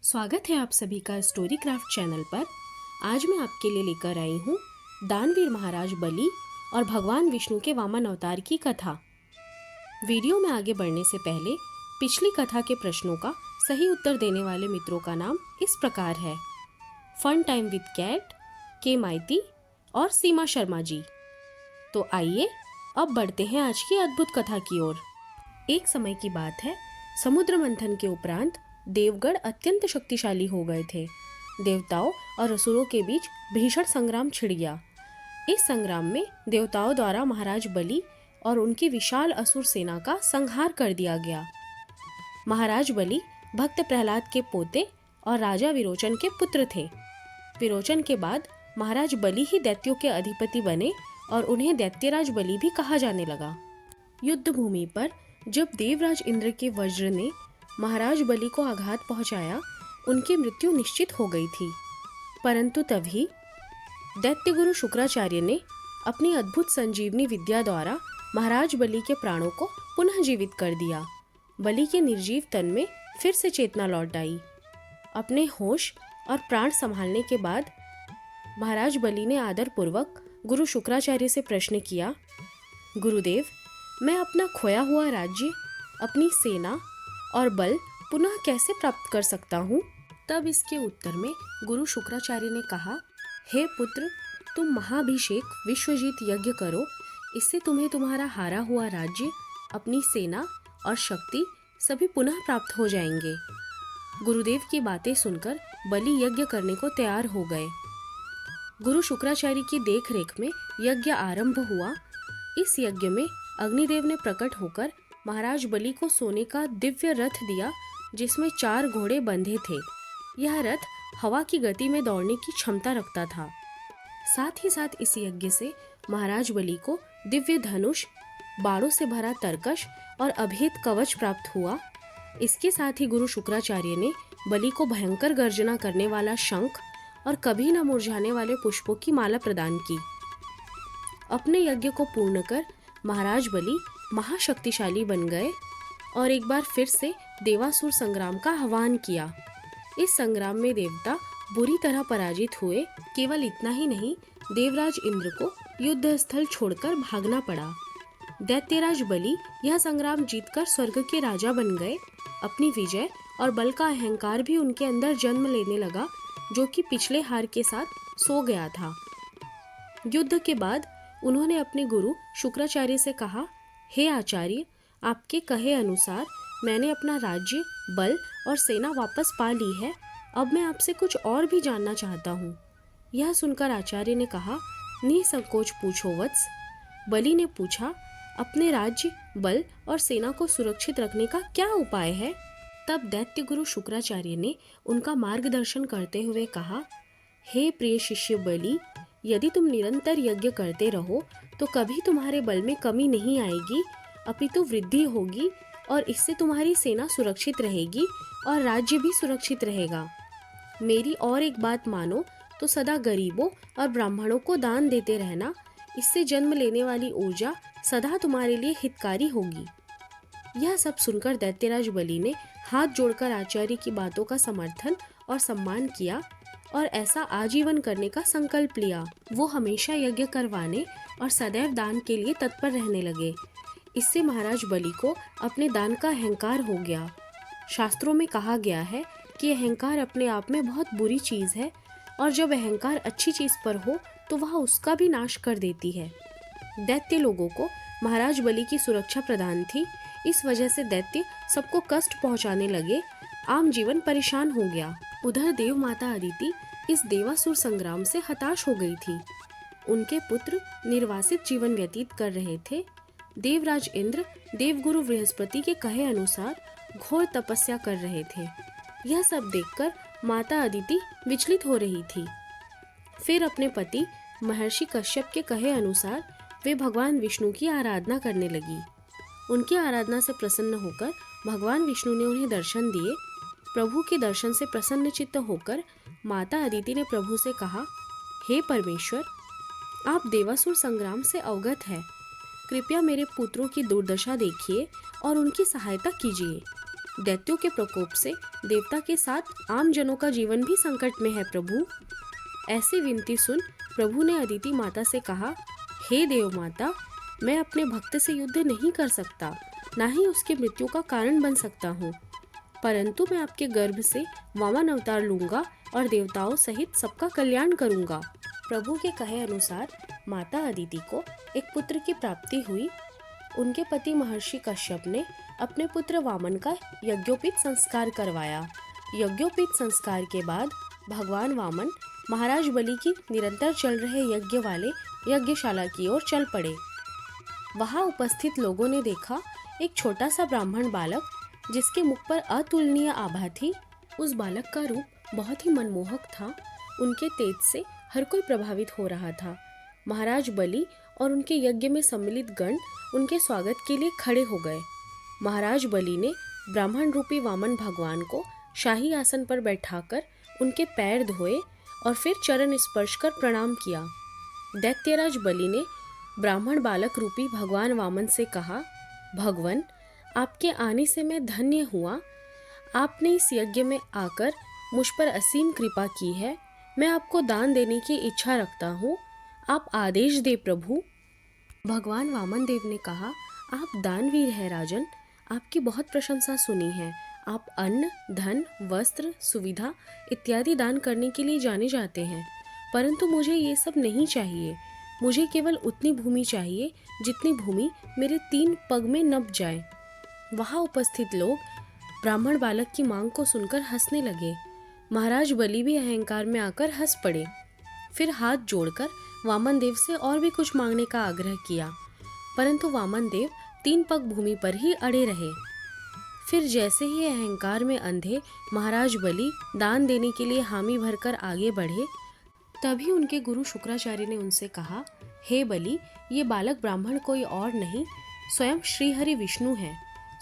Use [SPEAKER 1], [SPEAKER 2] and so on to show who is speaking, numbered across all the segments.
[SPEAKER 1] स्वागत है आप सभी का स्टोरी क्राफ्ट चैनल पर। आज मैं आपके लिए लेकर आई हूँ दानवीर महाराज बलि और भगवान विष्णु के वामन अवतार की कथा। वीडियो में आगे बढ़ने से पहले पिछली कथा के प्रश्नों का सही उत्तर देने वाले मित्रों का नाम इस प्रकार है: फन टाइम विद कैट, के माइती और सीमा शर्मा जी। तो आइए अब बढ़ते हैं आज की अद्भुत कथा की ओर। एक समय की बात है, समुद्र मंथन के उपरांत देवगण अत्यंत शक्तिशाली हो गए थे। देवताओं और असुरों के बीच भीषण संग्राम छिड़ गया। इस संग्राम में देवताओं द्वारा महाराज बलि और उनकी विशाल असुर सेना का संहार कर दिया गया। महाराज बलि भक्त प्रहलाद के पोते और राजा विरोचन के पुत्र थे। विरोचन के बाद महाराज बलि ही दैत्यों के अधिपति बने और उन्हें दैत्यराज बलि भी कहा जाने लगा। युद्ध भूमि पर जब देवराज इंद्र के वज्र ने महाराज बलि को आघात पहुंचाया, उनकी मृत्यु निश्चित हो गई थी। परंतु तभी दैत्य गुरु शुक्राचार्य ने अपनी अद्भुत संजीवनी विद्या द्वारा महाराज बलि के प्राणों को पुनः जीवित कर दिया। बलि के निर्जीव तन में फिर से चेतना लौट आई। अपने होश और प्राण संभालने के बाद महाराज बलि ने आदर पूर्वक गुरु शुक्राचार्य से प्रश्न किया, गुरुदेव, मैं अपना खोया हुआ राज्य, अपनी सेना और बल पुनः कैसे प्राप्त कर सकता हूँ? तब इसके उत्तर में गुरु शुक्राचार्य ने कहा, हे पुत्र, तुम महाभिषेक विश्वजीत यज्ञ करो। इससे तुम्हें तुम्हारा हारा हुआ राज्य, अपनी सेना और शक्ति सभी पुनः प्राप्त हो जाएंगे। गुरुदेव की बातें सुनकर बलि यज्ञ करने को तैयार हो गए। गुरु शुक्राचार्य की देखरेख में यज्ञ आरंभ हुआ। इस यज्ञ में अग्निदेव ने प्रकट होकर महाराज बलि को सोने का दिव्य रथ दिया, जिसमें 4 घोड़े बंधे थे। यह रथ हवा की गति में दौड़ने की क्षमता रखता था। साथ ही साथ इस यज्ञ से महाराज बलि को दिव्य धनुष, बाणों से भरा तरकश और अभेद कवच प्राप्त हुआ। इसके साथ ही गुरु शुक्राचार्य ने बलि को भयंकर गर्जना करने वाला शंख और कभी न मुरझाने वाले पुष्पों की माला प्रदान की। अपने यज्ञ को पूर्ण कर महाराज बलि महाशक्तिशाली बन गए और एक बार फिर से देवासुर संग्राम का आह्वान किया। इस संग्राम में देवता बुरी तरह पराजित हुए। केवल इतना ही नहीं, देवराज इंद्र को युद्ध स्थल छोड़कर भागना पड़ा। दैत्यराज बलि यह संग्राम जीतकर स्वर्ग के राजा बन गए। अपनी विजय और बल का अहंकार भी उनके अंदर जन्म लेने लगा, जो कि पिछले हार के साथ सो गया था। युद्ध के बाद उन्होंने अपने गुरु शुक्राचार्य से कहा, हे आचार्य, आपके कहे अनुसार मैंने अपना राज्य, बल और सेना वापस पा ली है। अब मैं आपसे कुछ और भी जानना चाहता हूँ। यह सुनकर आचार्य ने कहा, निसंकोच पूछो वत्स। बलि ने पूछा, अपने राज्य, बल और सेना को सुरक्षित रखने का क्या उपाय है? तब दैत्य गुरु शुक्राचार्य ने उनका मार्गदर्शन करते हुए कहा, हे प्रिय शिष्य बलि, यदि तुम निरंतर यज्ञ करते रहो तो कभी तुम्हारे बल में कमी नहीं आएगी, अपितु वृद्धि होगी और इससे तुम्हारी सेना सुरक्षित रहेगी और राज्य भी सुरक्षित रहेगा। मेरी और एक बात मानो तो सदा गरीबों और ब्राह्मणों को दान देते रहना। इससे जन्म लेने वाली ऊर्जा सदा तुम्हारे लिए हितकारी होगी। यह सब सुनकर दैत्यराज बलि ने हाथ जोड़कर आचार्य की बातों का समर्थन और सम्मान किया और ऐसा आजीवन करने का संकल्प लिया। वो हमेशा यज्ञ करवाने और सदैव दान के लिए तत्पर रहने लगे। इससे महाराज बलि को अपने दान का अहंकार हो गया। शास्त्रों में कहा गया है कि अहंकार अपने आप में बहुत बुरी चीज है और जब अहंकार अच्छी चीज पर हो तो वह उसका भी नाश कर देती है। दैत्य लोगों को महाराज बलि की सुरक्षा प्रदान थी। इस वजह से दैत्य सबको कष्ट पहुंचाने लगे। आम जीवन परेशान हो गया। उधर देव माता अदिति इस देवासुर संग्राम से हताश हो गई थी। उनके पुत्र निर्वासित जीवन व्यतीत कर रहे थे। देवराज इंद्र देवगुरु बृहस्पति के कहे अनुसार घोर तपस्या कर रहे थे। यह सब देखकर माता अदिति विचलित हो रही थी। फिर अपने पति महर्षि कश्यप के कहे अनुसार वे भगवान विष्णु की आराधना करने लगी। उनकी आराधना से प्रसन्न होकर भगवान विष्णु ने उन्हें दर्शन दिए। प्रभु के दर्शन से प्रसन्न चित्त होकर माता अदिति ने प्रभु से कहा, हे परमेश्वर, आप देवासुर संग्राम से अवगत है। कृपया मेरे पुत्रों की दुर्दशा देखिए और उनकी सहायता कीजिए। दैत्यों के प्रकोप से देवता के साथ आम जनों का जीवन भी संकट में है प्रभु। ऐसी विनती सुन प्रभु ने अदिति माता से कहा, हे देव माता, मैं अपने भक्त से युद्ध नहीं कर सकता, ना ही उसकी मृत्यु का कारण बन सकता हूँ, परंतु मैं आपके गर्भ से वामन अवतार लूंगा और देवताओं सहित सबका कल्याण करूंगा। प्रभु के कहे अनुसार माता अदिति को एक पुत्र की प्राप्ति हुई। उनके पति महर्षि कश्यप ने अपने पुत्र वामन का यज्ञोपवीत संस्कार करवाया। यज्ञोपवीत संस्कार के बाद भगवान वामन महाराज बलि की निरंतर चल रहे यज्ञ वाले यज्ञशाला की ओर चल पड़े। वहां उपस्थित लोगों ने देखा एक छोटा सा ब्राह्मण बालक जिसके मुख पर अतुलनीय आभा थी। उस बालक का रूप बहुत ही मनमोहक था। उनके तेज से हर कोई प्रभावित हो रहा था। महाराज बलि और उनके यज्ञ में सम्मिलित गण उनके स्वागत के लिए खड़े हो गए। महाराज बलि ने ब्राह्मण रूपी वामन भगवान को शाही आसन पर बैठाकर उनके पैर धोए और फिर चरण स्पर्श कर प्रणाम किया। दैत्यराज बलि ने ब्राह्मण बालक रूपी भगवान वामन से कहा, भगवान, आपके आने से मैं धन्य हुआ। आपने इस यज्ञ में आकर मुझ पर असीम कृपा की है। मैं आपको दान देने की इच्छा रखता हूँ। आप आदेश दे प्रभु। भगवान वामन देव ने कहा, आप दानवीर हैं राजन। आपकी बहुत प्रशंसा सुनी है। आप अन्न, धन, वस्त्र, सुविधा इत्यादि दान करने के लिए जाने जाते हैं, परंतु मुझे ये सब नहीं चाहिए। मुझे केवल उतनी भूमि चाहिए जितनी भूमि मेरे 3 पग में नप जाए। वहाँ उपस्थित लोग ब्राह्मण बालक की मांग को सुनकर हंसने लगे। महाराज बलि भी अहंकार में आकर हंस पड़े। फिर हाथ जोड़कर वामन देव से और भी कुछ मांगने का आग्रह किया, परंतु वामन देव 3 पग भूमि पर ही अड़े रहे। फिर जैसे ही अहंकार में अंधे महाराज बलि दान देने के लिए हामी भरकर आगे बढ़े, तभी उनके गुरु शुक्राचार्य ने उनसे कहा, हे बलि, ये बालक ब्राह्मण कोई और नहीं, स्वयं श्रीहरि विष्णु है।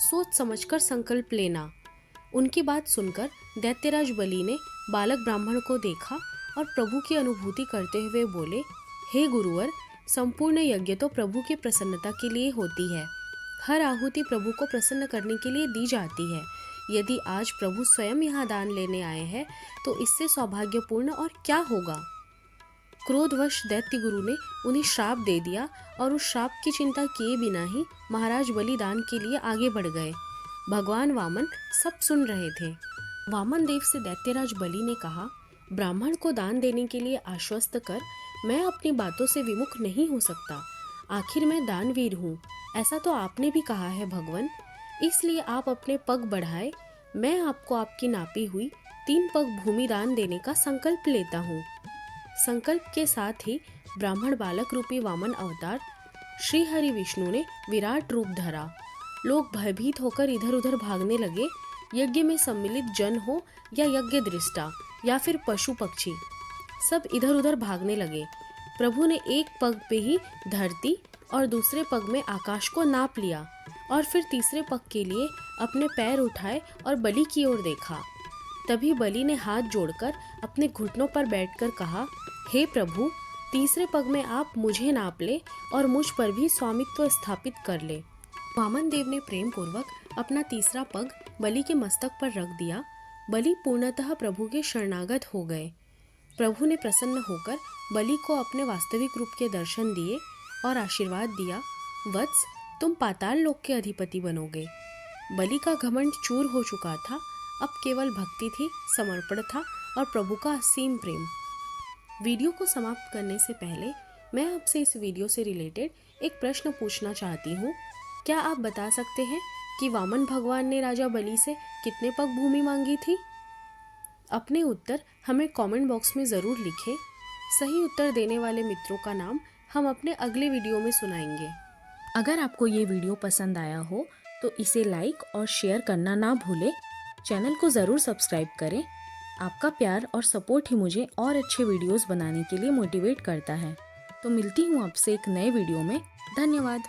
[SPEAKER 1] सोच समझकर संकल्प लेना। उनकी बात सुनकर दैत्यराज बलि ने बालक ब्राह्मण को देखा और प्रभु की अनुभूति करते हुए बोले, हे गुरुवर, संपूर्ण यज्ञ तो प्रभु की प्रसन्नता के लिए होती है। हर आहुति प्रभु को प्रसन्न करने के लिए दी जाती है। यदि आज प्रभु स्वयं यहाँ दान लेने आए हैं तो इससे सौभाग्यपूर्ण और क्या होगा। क्रोधवश दैत्य गुरु ने उन्हें श्राप दे दिया और उस श्राप की चिंता किए बिना ही महाराज बलि दान के लिए आगे बढ़ गए। भगवान वामन सब सुन रहे थे। वामन देव से दैत्यराज बलि ने कहा, ब्राह्मण को दान देने के लिए आश्वस्त कर। मैं अपनी बातों से विमुख नहीं हो सकता। आखिर मैं दानवीर हूँ, ऐसा तो आपने भी कहा है भगवान। इसलिए आप अपने पग बढ़ाए। मैं आपको आपकी नापी हुई 3 पग भूमि दान देने का संकल्प लेता हूँ। संकल्प के साथ ही ब्राह्मण बालक रूपी वामन अवतार श्री हरि विष्णु ने विराट रूप धरा। लोग भयभीत होकर इधर उधर भागने लगे। यज्ञ में सम्मिलित जन हो या यज्ञ दृष्टा या फिर पशु पक्षी, सब इधर उधर भागने लगे। प्रभु ने एक पग पे ही धरती और दूसरे पग में आकाश को नाप लिया और फिर तीसरे पग के लिए अपने पैर उठाए और बलि की ओर देखा। तभी बलि ने हाथ जोड़कर अपने घुटनों पर बैठकर कहा, हे प्रभु, तीसरे पग में आप मुझे नाप ले और मुझ पर भी स्वामित्व स्थापित कर ले। वामन देव ने प्रेम पूर्वक अपना तीसरा पग बलि के मस्तक पर रख दिया। बलि पूर्णतः प्रभु के शरणागत हो गए। प्रभु ने प्रसन्न होकर बलि को अपने वास्तविक रूप के दर्शन दिए और आशीर्वाद दिया, वत्स, तुम पाताल लोक के अधिपति बनोगे। बलि का घमंड चूर हो चुका था। अब केवल भक्ति थी, समर्पण था और प्रभु का असीम प्रेम। वीडियो को समाप्त करने से पहले मैं आपसे इस वीडियो से रिलेटेड एक प्रश्न पूछना चाहती हूँ। क्या आप बता सकते हैं कि वामन भगवान ने राजा बलि से कितने पग भूमि मांगी थी? अपने उत्तर हमें कमेंट बॉक्स में ज़रूर लिखें। सही उत्तर देने वाले मित्रों का नाम हम अपने अगले वीडियो में सुनाएंगे। अगर आपको ये वीडियो पसंद आया हो तो इसे लाइक और शेयर करना ना भूलें। चैनल को ज़रूर सब्सक्राइब करें। आपका प्यार और सपोर्ट ही मुझे और अच्छे वीडियोस बनाने के लिए मोटिवेट करता है। तो मिलती हूँ आपसे एक नए वीडियो में। धन्यवाद।